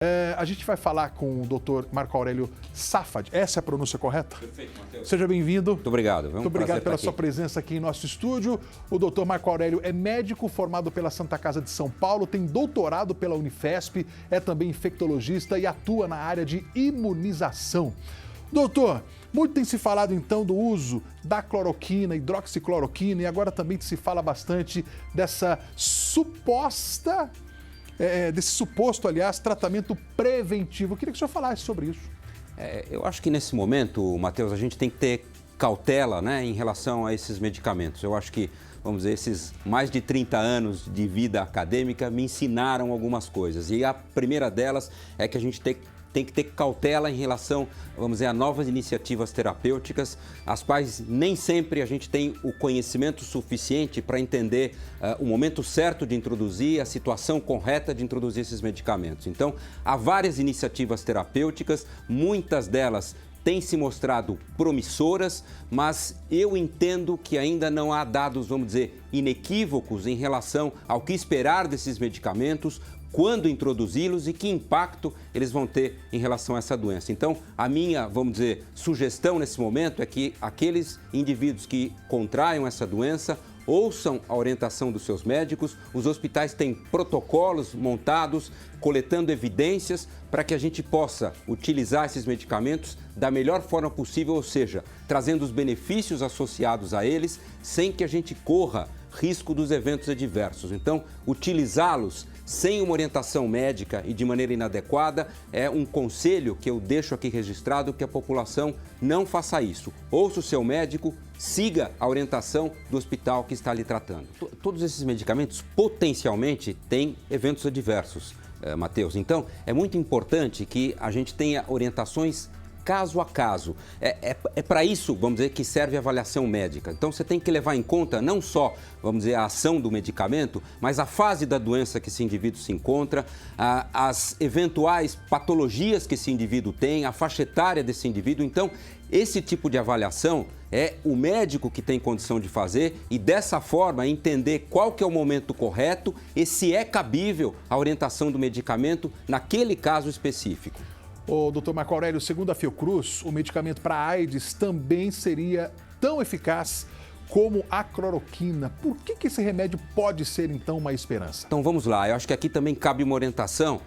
A gente vai falar com o Dr. Marco Aurélio Safad. Essa é a pronúncia correta? Perfeito, Matheus. Seja bem-vindo. Muito obrigado. Muito obrigado pela sua presença aqui em nosso estúdio. O Dr. Marco Aurélio é médico formado pela Santa Casa de São Paulo, tem doutorado pela Unifesp, é também infectologista e atua na área de imunização. Doutor, muito tem se falado então do uso da cloroquina, hidroxicloroquina, e agora também se fala bastante dessa desse suposto, aliás, tratamento preventivo. Eu queria que o senhor falasse sobre isso. Eu acho que nesse momento, Matheus, a gente tem que ter cautela, né, em relação a esses medicamentos. Eu acho que, vamos dizer, esses mais de 30 anos de vida acadêmica me ensinaram algumas coisas. E a primeira delas é que a gente tem que ter cautela em relação, vamos dizer, a novas iniciativas terapêuticas, as quais nem sempre a gente tem o conhecimento suficiente para entender o momento certo de introduzir, a situação correta de introduzir esses medicamentos. Então, há várias iniciativas terapêuticas, muitas delas têm se mostrado promissoras, mas eu entendo que ainda não há dados, vamos dizer, inequívocos em relação ao que esperar desses medicamentos, quando introduzi-los e que impacto eles vão ter em relação a essa doença. Então, a minha, vamos dizer, sugestão nesse momento é que aqueles indivíduos que contraiam essa doença ouçam a orientação dos seus médicos. Os hospitais têm protocolos montados, coletando evidências para que a gente possa utilizar esses medicamentos da melhor forma possível, ou seja, trazendo os benefícios associados a eles, sem que a gente corra risco dos eventos adversos. Então, utilizá-los sem uma orientação médica e de maneira inadequada é um conselho que eu deixo aqui registrado, que a população não faça isso. Ouça o seu médico, siga a orientação do hospital que está lhe tratando. Todos esses medicamentos potencialmente têm eventos adversos, Matheus. Então, é muito importante que a gente tenha orientações caso a caso. É para isso, vamos dizer, que serve a avaliação médica. Então, você tem que levar em conta não só, vamos dizer, a ação do medicamento, mas a fase da doença que esse indivíduo se encontra, as eventuais patologias que esse indivíduo tem, a faixa etária desse indivíduo. Então, esse tipo de avaliação é o médico que tem condição de fazer e, dessa forma, entender qual que é o momento correto e se é cabível a orientação do medicamento naquele caso específico. O Dr. Marco Aurélio, segundo a Fiocruz, o medicamento para a AIDS também seria tão eficaz como a cloroquina. Por que esse remédio pode ser, então, uma esperança? Então, vamos lá. Eu acho que aqui também cabe uma orientação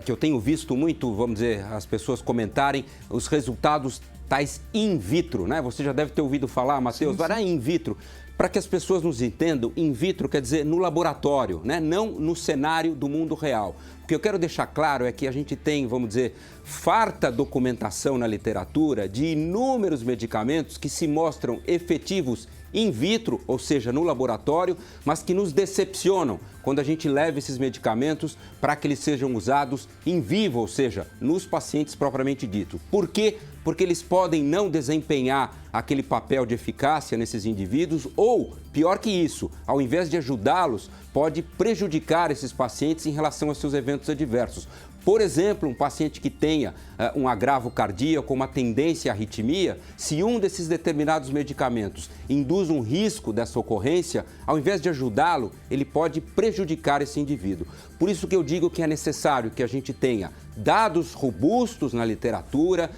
que eu tenho visto muito, vamos dizer, as pessoas comentarem os resultados tais in vitro, né? Você já deve ter ouvido falar, Matheus, para in vitro. Para que as pessoas nos entendam, in vitro quer dizer no laboratório, né? Não no cenário do mundo real. O que eu quero deixar claro é que a gente tem, vamos dizer, farta documentação na literatura de inúmeros medicamentos que se mostram efetivos in vitro, ou seja, no laboratório, mas que nos decepcionam quando a gente leva esses medicamentos para que eles sejam usados in vivo, ou seja, nos pacientes propriamente dito. Por quê? Porque eles podem não desempenhar aquele papel de eficácia nesses indivíduos ou, pior que isso, ao invés de ajudá-los, pode prejudicar esses pacientes em relação aos seus eventos adversos. Por exemplo, um paciente que tenha um agravo cardíaco, uma tendência à arritmia, se um desses determinados medicamentos induz um risco dessa ocorrência, ao invés de ajudá-lo, ele pode prejudicar esse indivíduo. Por isso que eu digo que é necessário que a gente tenha dados robustos na literatura,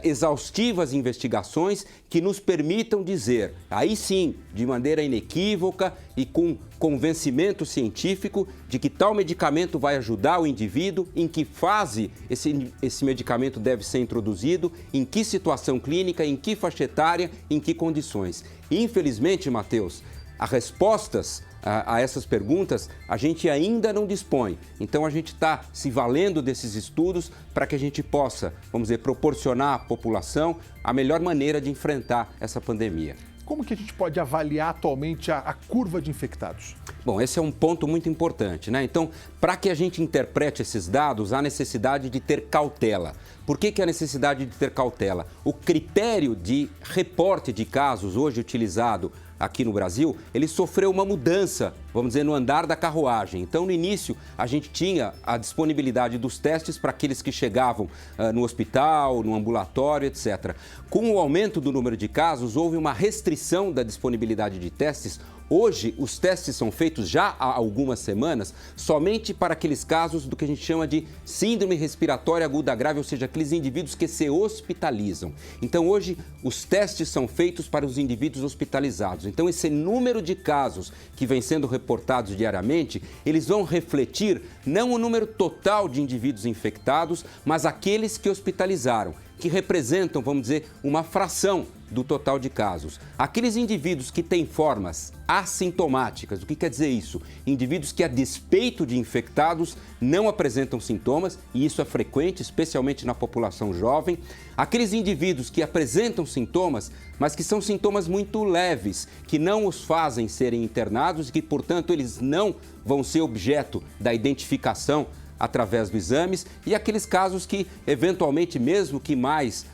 exaustivas investigações que nos permitam dizer, aí sim, de maneira inequívoca e com convencimento científico de que tal medicamento vai ajudar o indivíduo, em que fase esse medicamento deve ser introduzido, em que situação clínica, em que faixa etária, em que condições. Infelizmente, Matheus, as respostas a essas perguntas a gente ainda não dispõe. Então, a gente está se valendo desses estudos para que a gente possa, vamos dizer, proporcionar à população a melhor maneira de enfrentar essa pandemia. Como que a gente pode avaliar atualmente a curva de infectados? Bom, esse é um ponto muito importante, né? Então, para que a gente interprete esses dados, há necessidade de ter cautela. Por que há necessidade de ter cautela? O critério de reporte de casos hoje utilizado aqui no Brasil, ele sofreu uma mudança, vamos dizer, no andar da carruagem. Então, no início, a gente tinha a disponibilidade dos testes para aqueles que chegavam no hospital, no ambulatório, etc. Com o aumento do número de casos, houve uma restrição da disponibilidade de testes, Hoje, os testes são feitos já há algumas semanas somente para aqueles casos do que a gente chama de síndrome respiratória aguda grave, ou seja, aqueles indivíduos que se hospitalizam. Então, hoje, os testes são feitos para os indivíduos hospitalizados. Então, esse número de casos que vem sendo reportados diariamente, eles vão refletir não o número total de indivíduos infectados, mas aqueles que hospitalizaram, que representam, vamos dizer, uma fração do total de casos. Aqueles indivíduos que têm formas assintomáticas, o que quer dizer isso? Indivíduos que, a despeito de infectados, não apresentam sintomas, e isso é frequente, especialmente na população jovem. Aqueles indivíduos que apresentam sintomas, mas que são sintomas muito leves, que não os fazem serem internados e que, portanto, eles não vão ser objeto da identificação através dos exames, e aqueles casos que, eventualmente, mesmo que mais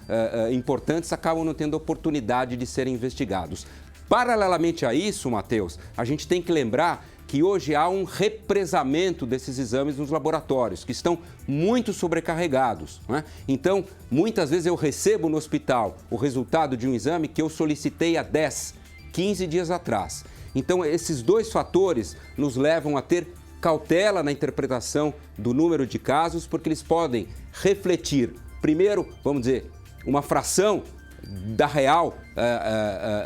importantes, acabam não tendo oportunidade de serem investigados. Paralelamente a isso, Matheus, a gente tem que lembrar que hoje há um represamento desses exames nos laboratórios, que estão muito sobrecarregados, né? Então, muitas vezes eu recebo no hospital o resultado de um exame que eu solicitei há 10, 15 dias atrás. Então, esses dois fatores nos levam a ter cautela na interpretação do número de casos, porque eles podem refletir, primeiro, vamos dizer, uma fração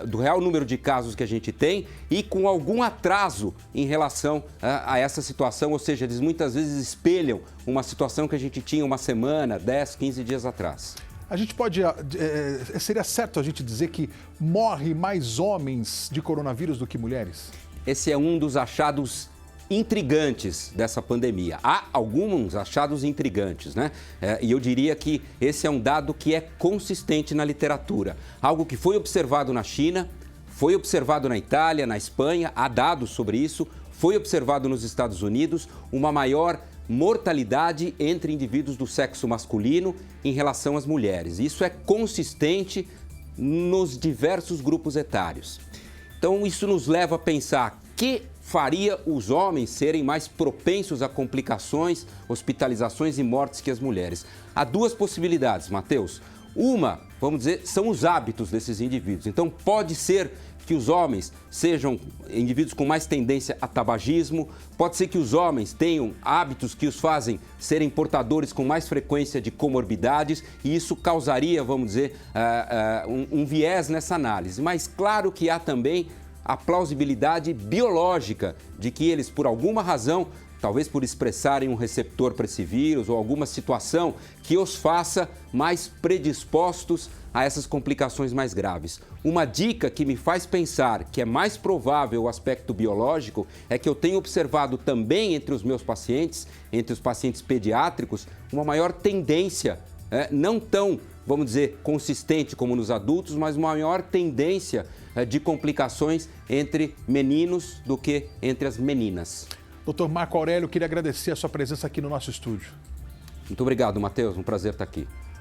do real número de casos que a gente tem e com algum atraso em relação a essa situação, ou seja, eles muitas vezes espelham uma situação que a gente tinha uma semana, 10, 15 dias atrás. A gente pode, seria certo a gente dizer que morre mais homens de coronavírus do que mulheres? Esse é um dos achados intrigantes dessa pandemia. Há alguns achados intrigantes, né? E eu diria que esse é um dado que é consistente na literatura. Algo que foi observado na China, foi observado na Itália, na Espanha, há dados sobre isso, foi observado nos Estados Unidos, uma maior mortalidade entre indivíduos do sexo masculino em relação às mulheres. Isso é consistente nos diversos grupos etários. Então, isso nos leva a pensar que faria os homens serem mais propensos a complicações, hospitalizações e mortes que as mulheres. Há duas possibilidades, Matheus. Uma, vamos dizer, são os hábitos desses indivíduos. Então, pode ser que os homens sejam indivíduos com mais tendência a tabagismo, pode ser que os homens tenham hábitos que os fazem serem portadores com mais frequência de comorbidades, e isso causaria, vamos dizer, um viés nessa análise. Mas claro que há também a plausibilidade biológica de que eles, por alguma razão, talvez por expressarem um receptor para esse vírus ou alguma situação que os faça mais predispostos a essas complicações mais graves. Uma dica que me faz pensar que é mais provável o aspecto biológico é que eu tenho observado também entre os meus pacientes, entre os pacientes pediátricos, uma maior tendência, não tão, vamos dizer, consistente como nos adultos, mas uma maior tendência de complicações entre meninos do que entre as meninas. Dr. Marco Aurélio, queria agradecer a sua presença aqui no nosso estúdio. Muito obrigado, Matheus. Um prazer estar aqui.